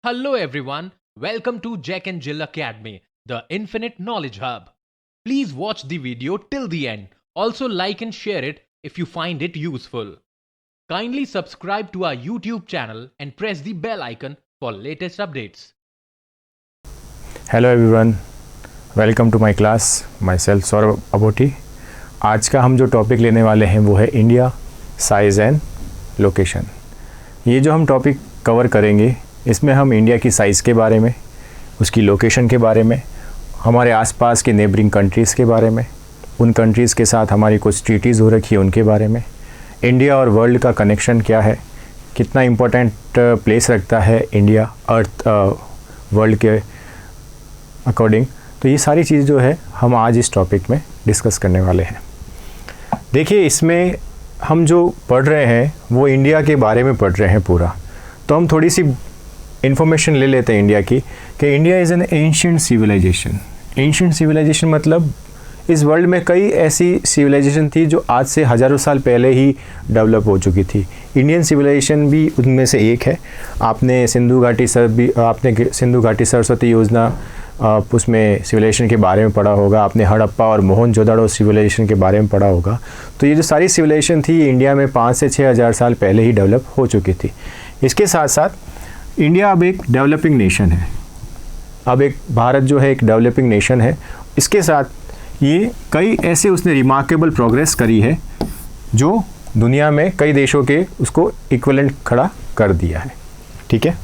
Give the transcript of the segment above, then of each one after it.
Hello everyone, welcome to Jack and Jill Academy, the Infinite Knowledge Hub. Please watch the video till the end. Also like and share it if you find it useful. Kindly subscribe to our YouTube channel and press the bell icon for latest updates. Hello everyone, welcome to my class. Myself Saurabh Aboti. आज का हम जो topic लेने वाले हैं वो है India, size and location. ये जो हम टॉपिक कवर करेंगे इसमें हम इंडिया की साइज़ के बारे में, उसकी लोकेशन के बारे में, हमारे आसपास के नेबरिंग कंट्रीज़ के बारे में, उन कंट्रीज़ के साथ हमारी कुछ ट्रीटीज़ हो रखी है उनके बारे में, इंडिया और वर्ल्ड का कनेक्शन क्या है, कितना इम्पोर्टेंट प्लेस रखता है इंडिया अर्थ वर्ल्ड के अकॉर्डिंग। तो ये सारी चीज़ जो है हम आज इस टॉपिक में डिस्कस करने वाले हैं। देखिए, इसमें हम जो पढ़ रहे हैं वो इंडिया के बारे में पढ़ रहे हैं पूरा, तो हम थोड़ी सी इन्फॉर्मेशन ले लेते हैं इंडिया की कि India is an ancient civilisation. Ancient civilisation मतलब इस वर्ल्ड में कई ऐसी सिविलाइजेशन थी जो आज से हज़ारों साल पहले ही डेवलप हो चुकी थी। इंडियन सिविलाइजेशन भी उनमें से एक है। आपने सिंधु घाटी सरस्वती योजना उसमें सिविलाइजेशन के बारे में पढ़ा होगा। आपने हड़प्पा और मोहनजोदड़ो सिविलाइजेशन के बारे में पढ़ा होगा। तो ये जो सारी सिविलाइजेशन थी इंडिया में 5 से 6 हज़ार साल पहले ही डेवलप हो चुकी थी। इसके साथ साथ इंडिया अब एक डेवलपिंग नेशन है। अब एक भारत जो है एक डेवलपिंग नेशन है। इसके साथ ये कई ऐसे उसने रिमार्केबल प्रोग्रेस करी है जो दुनिया में कई देशों के उसको इक्विवेलेंट खड़ा कर दिया है। ठीक है,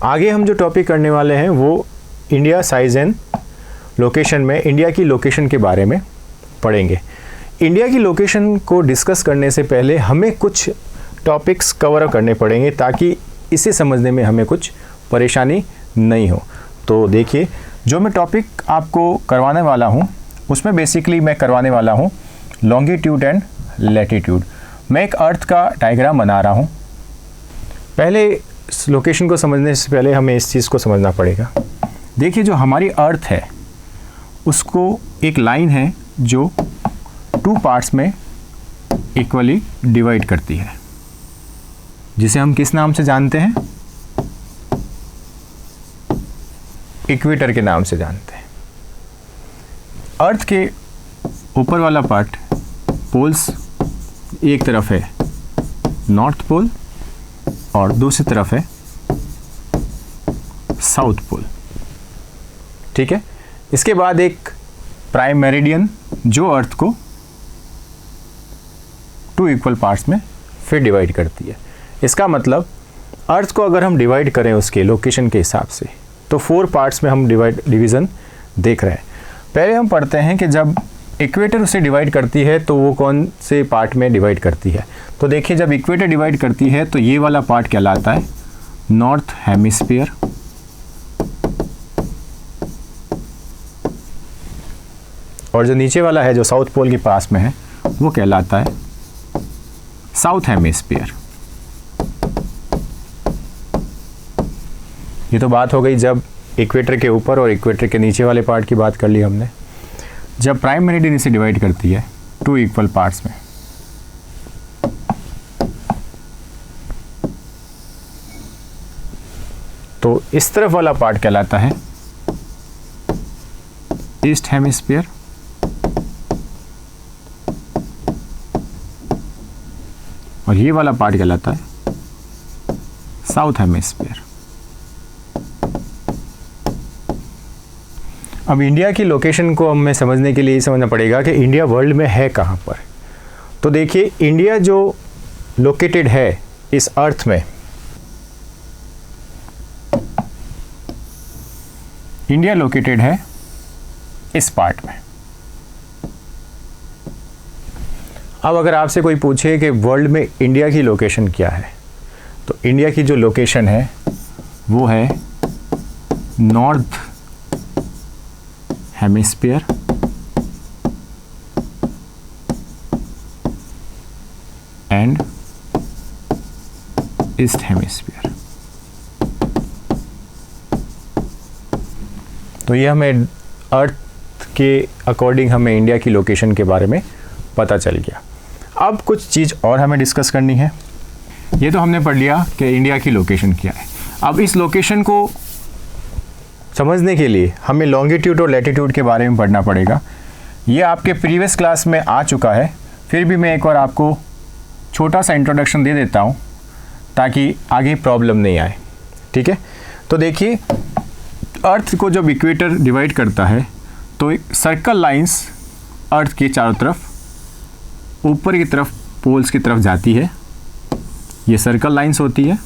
आगे हम जो टॉपिक करने वाले हैं वो इंडिया, साइज़ एंड लोकेशन में इंडिया की लोकेशन के बारे में पढ़ेंगे। इंडिया की लोकेशन को डिस्कस करने से पहले हमें कुछ टॉपिक्स कवर करने पड़ेंगे ताकि इसे समझने में हमें कुछ परेशानी नहीं हो। तो देखिए, जो मैं टॉपिक आपको करवाने वाला हूँ उसमें बेसिकली मैं करवाने वाला हूँ लॉन्गिट्यूड एंड लैटिट्यूड। मैं एक अर्थ का डायग्राम बना रहा हूँ। पहले इस लोकेशन को समझने से पहले हमें इस चीज़ को समझना पड़ेगा। देखिए, जो हमारी अर्थ है उसको एक लाइन है जो 2 पार्ट्स में इक्वली डिवाइड करती है, जिसे हम किस नाम से जानते हैं? इक्वेटर के नाम से जानते हैं। अर्थ के ऊपर वाला पार्ट पोल्स, एक तरफ है नॉर्थ पोल और दूसरी तरफ है साउथ पोल। ठीक है, इसके बाद एक प्राइम मेरिडियन जो अर्थ को 2 इक्वल पार्ट्स में फिर डिवाइड करती है। इसका मतलब अर्थ को अगर हम डिवाइड करें उसके लोकेशन के हिसाब से तो 4 पार्ट्स में हम डिवीज़न देख रहे हैं। पहले हम पढ़ते हैं कि जब इक्वेटर उसे डिवाइड करती है तो वो कौन से पार्ट में डिवाइड करती है। तो देखिए, जब इक्वेटर डिवाइड करती है तो ये वाला पार्ट कहलाता है नॉर्थ हेमिस्फीयर, और जो नीचे वाला है जो साउथ पोल के पास में है वो कहलाता है साउथ हेमिस्फीयर। ये तो बात हो गई जब इक्वेटर के ऊपर और इक्वेटर के नीचे वाले पार्ट की बात कर ली हमने। जब प्राइम मेरिडियन इसे डिवाइड करती है 2 इक्वल पार्ट्स में, तो इस तरफ वाला पार्ट कहलाता है ईस्ट हेमिस्फीयर, और ये वाला पार्ट कहलाता है साउथ हेमिस्फीयर। अब इंडिया की लोकेशन को हमें समझने के लिए ये समझना पड़ेगा कि इंडिया वर्ल्ड में है कहाँ पर। तो देखिए, इंडिया जो लोकेटेड है इस अर्थ में, इंडिया लोकेटेड है इस पार्ट में। अब अगर आपसे कोई पूछे कि वर्ल्ड में इंडिया की लोकेशन क्या है, तो इंडिया की जो लोकेशन है वो है north hemisphere and east hemisphere. तो ये हमें अर्थ के अकॉर्डिंग हमें इंडिया की लोकेशन के बारे में पता चल गया। अब कुछ चीज़ और हमें डिस्कस करनी है। ये तो हमने पढ़ लिया कि इंडिया की लोकेशन क्या है। अब इस लोकेशन को समझने के लिए हमें लॉन्गिट्यूड और लैटिट्यूड के बारे में पढ़ना पड़ेगा। ये आपके प्रीवियस क्लास में आ चुका है, फिर भी मैं एक बार आपको छोटा सा इंट्रोडक्शन दे देता हूँ ताकि आगे प्रॉब्लम नहीं आए। ठीक है, तो देखिए अर्थ को जब इक्वेटर डिवाइड करता है तो सर्कल लाइंस अर्थ के चारों तरफ ऊपर की तरफ पोल्स की तरफ जाती है। ये सर्कल लाइंस होती है,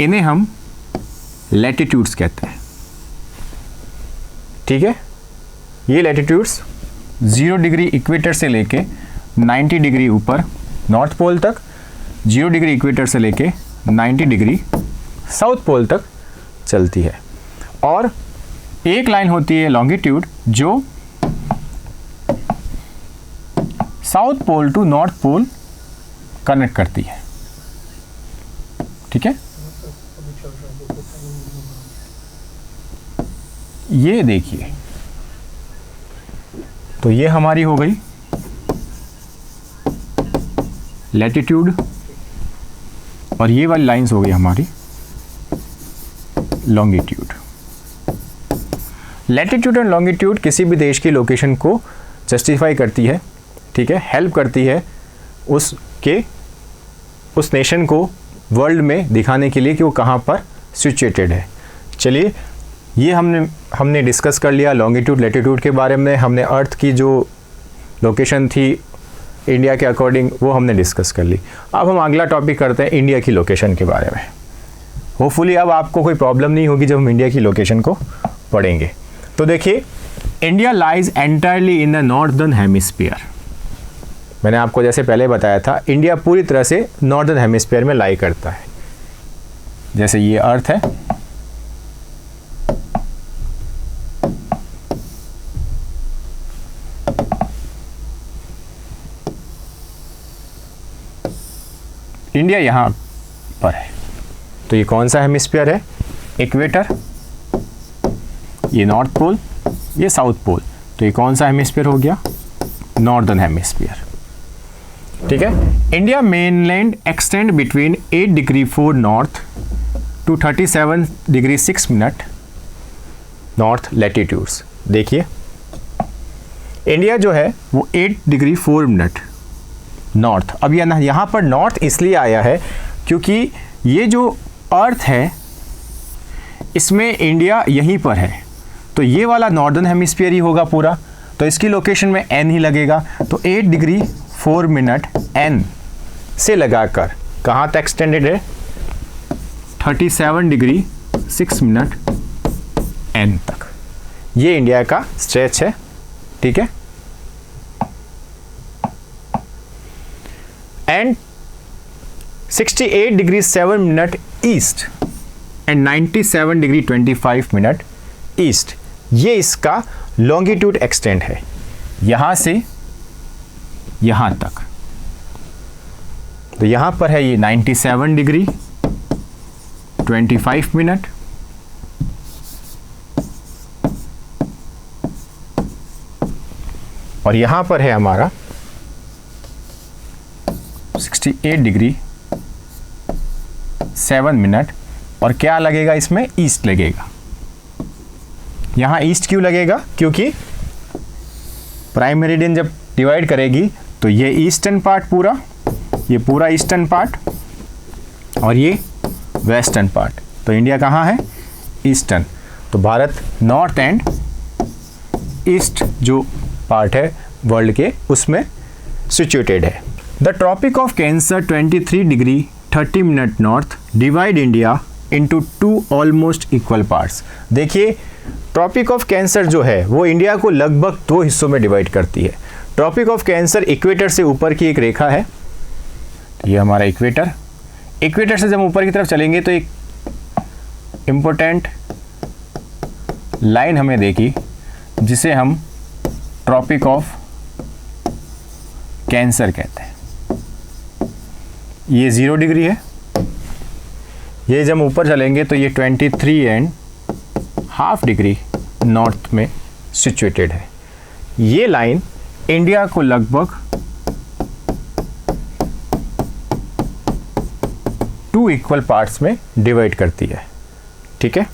इन्हें हम लैटिट्यूड्स कहते हैं। ठीक है, ये लैटिट्यूड्स 0 डिग्री इक्वेटर से लेके 90 डिग्री ऊपर नॉर्थ पोल तक, 0 डिग्री इक्वेटर से लेके 90 डिग्री साउथ पोल तक चलती है। और एक लाइन होती है लॉन्गिट्यूड जो south pole to north pole connect करती है। ठीक है, ये देखिए, तो ये हमारी हो गई लैटिट्यूड और ये वाली लाइंस हो गई हमारी लॉन्गिट्यूड। लैटिट्यूड एंड लॉन्गिट्यूड किसी भी देश की लोकेशन को जस्टिफाई करती है। ठीक है, हेल्प करती है उस नेशन को वर्ल्ड में दिखाने के लिए कि वो कहाँ पर सिचुएटेड है। चलिए, ये हमने डिस्कस कर लिया लॉन्गिट्यूड लैटिट्यूड के बारे में। हमने अर्थ की जो लोकेशन थी इंडिया के अकॉर्डिंग वो हमने डिस्कस कर ली। अब हम अगला टॉपिक करते हैं इंडिया की लोकेशन के बारे में। होपफुली अब आपको कोई प्रॉब्लम नहीं होगी जब हम इंडिया की लोकेशन को पढ़ेंगे। तो देखिए, India lies entirely in the northern hemisphere. मैंने आपको जैसे पहले बताया था, इंडिया पूरी तरह से नॉर्दर्न हेमिस्फीयर में लाई करता है। जैसे ये अर्थ है, इंडिया यहाँ पर है। तो ये कौन सा हेमिस्फीयर है? इक्वेटर, ये नॉर्थ पोल, ये साउथ पोल। तो ये कौन सा हेमिस्फीयर हो गया? Northern hemisphere. ठीक है, India mainland extend between 8 degree 4 north to 37 degree 6 minute north latitudes. देखिए, इंडिया जो है वो 8 डिग्री 4 मिनट नॉर्थ। अब यहाँ पर नॉर्थ इसलिए आया है क्योंकि ये जो अर्थ है इसमें इंडिया यहीं पर है, तो ये वाला नॉर्दर्न हेमिस्फीयर ही होगा पूरा। तो इसकी लोकेशन में एन ही लगेगा। तो 8 डिग्री 4 मिनट एन से लगाकर कहाँ तक एक्सटेंडेड है? 37 डिग्री 6 मिनट एन तक। ये इंडिया का स्ट्रेच है। ठीक है, and 68 degree 7 minute east and 97 degree 25 minute east, ये इसका लॉन्गिट्यूड एक्सटेंड है यहां से यहां तक। तो यहां पर है ये 97 डिग्री 25 मिनट, और यहां पर है हमारा 68 डिग्री 7 मिनट। और क्या लगेगा इसमें? ईस्ट लगेगा। यहाँ ईस्ट क्यों लगेगा? क्योंकि प्राइम मेरिडियन जब डिवाइड करेगी तो ये ईस्टर्न पार्ट पूरा, ये पूरा ईस्टर्न पार्ट और ये वेस्टर्न पार्ट। तो इंडिया कहाँ है? ईस्टर्न। तो भारत नॉर्थ एंड ईस्ट जो पार्ट है वर्ल्ड के उसमें सिचुएटेड है। The tropic of cancer 23 degree 30 minute north divide India into 2 almost equal parts. देखिए, ट्रॉपिक ऑफ कैंसर जो है वो इंडिया को लगभग 2 हिस्सों में डिवाइड करती है। ट्रॉपिक ऑफ कैंसर इक्वेटर से ऊपर की एक रेखा है, ये हमारा इक्वेटर। इक्वेटर से जब ऊपर की तरफ चलेंगे तो एक इम्पोर्टेंट लाइन हमें देखी जिसे हम ट्रॉपिक ऑफ कैंसर कहते हैं। ये 0 डिग्री है। ये जब ऊपर चलेंगे तो ये 23.5 डिग्री नॉर्थ में सिचुएटेड है। ये लाइन इंडिया को लगभग 2 इक्वल पार्ट्स में डिवाइड करती है। ठीक है,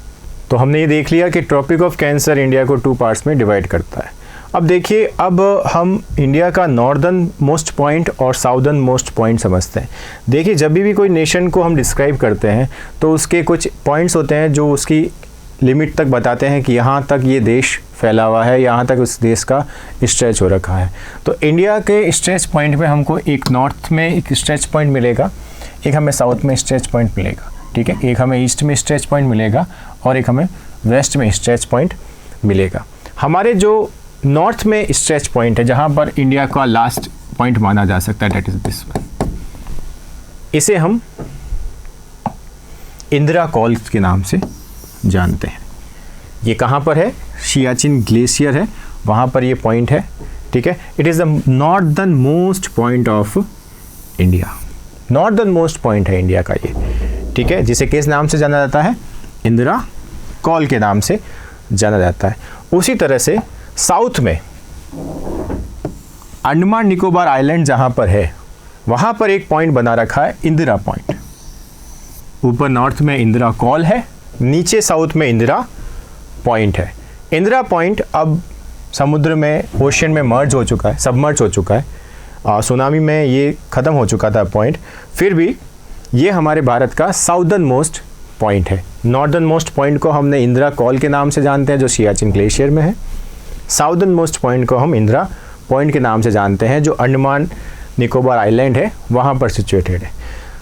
तो हमने ये देख लिया कि ट्रॉपिक ऑफ कैंसर इंडिया को 2 पार्ट्स में डिवाइड करता है। अब देखिए, अब हम इंडिया का नॉर्दर्न मोस्ट पॉइंट और साउदर्न मोस्ट पॉइंट समझते हैं। देखिए, जब भी कोई नेशन को हम डिस्क्राइब करते हैं तो उसके कुछ पॉइंट्स होते हैं जो उसकी लिमिट तक बताते हैं कि यहाँ तक ये देश फैला हुआ है, यहाँ तक उस देश का स्ट्रेच हो रखा है। तो इंडिया के स्ट्रेच पॉइंट में हमको एक नॉर्थ में एक स्ट्रेच पॉइंट मिलेगा, एक हमें साउथ में स्ट्रेच पॉइंट मिलेगा। ठीक है, एक हमें ईस्ट में स्ट्रेच पॉइंट मिलेगा और एक हमें वेस्ट में स्ट्रेच पॉइंट मिलेगा। हमारे जो नॉर्थ में स्ट्रेच पॉइंट है, जहाँ पर इंडिया का लास्ट पॉइंट माना जा सकता है, डेट इज दिस वन, इसे हम इंदिरा कॉल के नाम से जानते हैं। ये कहाँ पर है? सियाचिन ग्लेशियर है, वहाँ पर ये पॉइंट है। ठीक है, it is the northern most point of India, northern most point है इंडिया का ये। ठीक है, जिसे किस नाम से जाना जाता है? इंदिरा कॉल के नाम से जाना जाता है। उसी तरह से साउथ में अंडमान निकोबार आइलैंड जहाँ पर है, वहाँ पर एक पॉइंट बना रखा है इंदिरा पॉइंट। ऊपर नॉर्थ में इंदिरा कॉल है, नीचे साउथ में इंदिरा पॉइंट है। इंदिरा पॉइंट अब समुद्र में, ओशियन में मर्ज हो चुका है, सबमर्ज हो चुका है। सुनामी में ये ख़त्म हो चुका था पॉइंट, फिर भी ये हमारे भारत का साउदर्न मोस्ट पॉइंट है। नॉर्दर्न मोस्ट पॉइंट को हमने इंदिरा कॉल के नाम से जानते हैं, जो सियाचिन ग्लेशियर में है। साउदर्न मोस्ट पॉइंट को हम इंदिरा पॉइंट के नाम से जानते हैं, जो अंडमान निकोबार आइलैंड है वहाँ पर सिचुएटेड है।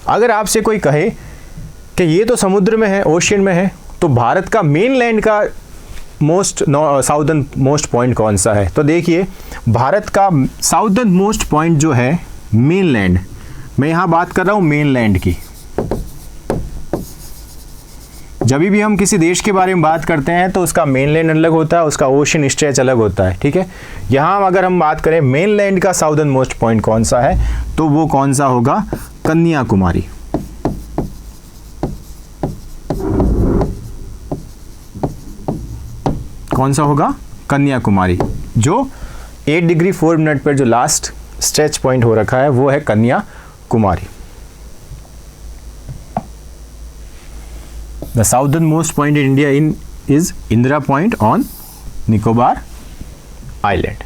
अगर आपसे कोई कहे कि ये तो समुद्र में है, ओशियन में है, तो भारत का मेन लैंड का साउदर्न मोस्ट पॉइंट कौन सा है? तो देखिए, भारत का साउदर्न मोस्ट पॉइंट जो है मेन लैंड, मैं यहाँ बात कर रहा हूँ मेन लैंड की। जब भी हम किसी देश के बारे में बात करते हैं तो उसका मेनलैंड अलग होता है, उसका ओशन स्ट्रेच अलग होता है। ठीक है, यहाँ अगर हम बात करें मेनलैंड का साउदर्न मोस्ट पॉइंट कौन सा है, तो वो कौन सा होगा? कन्याकुमारी। कौन सा होगा? कन्याकुमारी। जो 8 डिग्री 4 मिनट पर जो लास्ट स्ट्रेच पॉइंट हो रखा है वो है Kanyakumari. The southernmost point in India is Indira Point on Nicobar Island.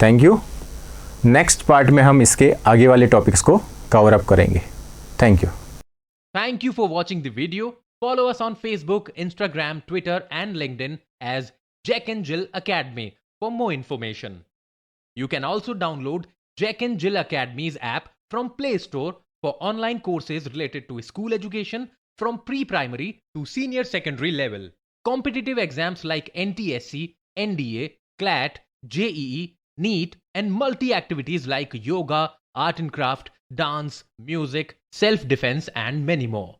Thank you. Next part में हम इसके आगे वाले टॉपिक्स को कवर अप करेंगे। Thank you. Thank you for watching the video. Follow us on Facebook, Instagram, Twitter, and LinkedIn as Jack and Jill Academy for more information. You can also download Jack and Jill Academy's app from Play Store for online courses related to school education from pre-primary to senior secondary level. Competitive exams like NTSC, NDA, CLAT, JEE, NEET, and multi-activities like yoga, art and craft, dance, music, self-defense, and many more.